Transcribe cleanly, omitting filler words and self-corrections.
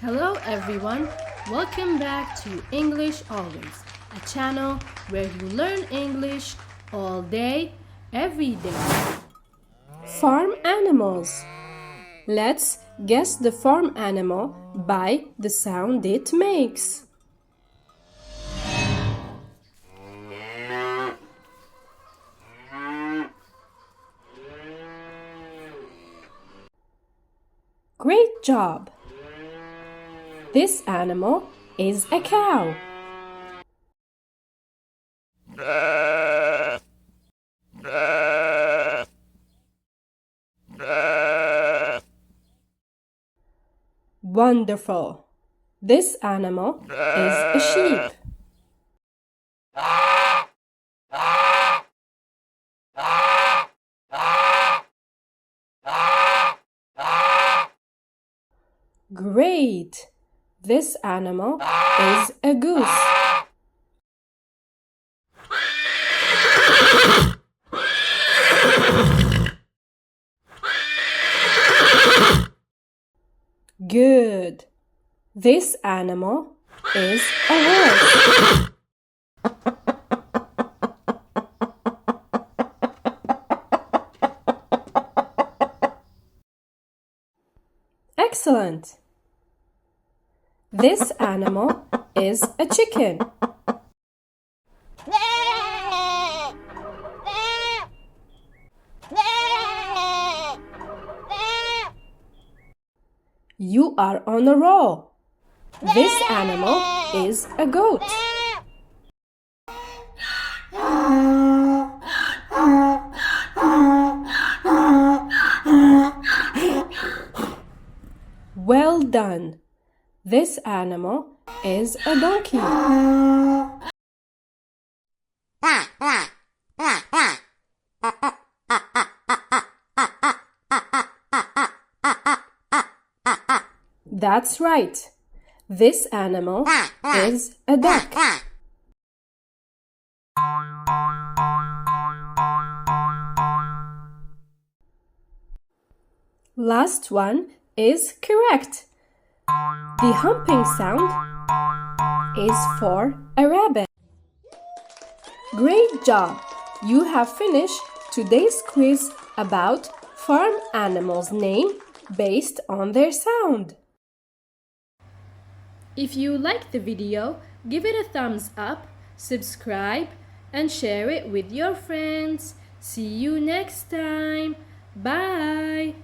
Hello everyone, welcome back to English Always, a channel where you learn English all day, every day. Farm animals. Let's guess the farm animal by the sound it makes. Great job! This animal is a cow. Wonderful! This animal is a sheep. Great! This animal is a goose. Good! This animal is a horse. Excellent! This animal is a chicken. You are on a roll. This animal is a goat. Well done. This animal is a donkey. That's right. This animal is a duck. Last one is correct. The humping sound is for a rabbit. Great job! You have finished today's quiz about farm animals' name based on their sound. If you liked the video, give it a thumbs up, subscribe, and share it with your friends. See you next time. Bye!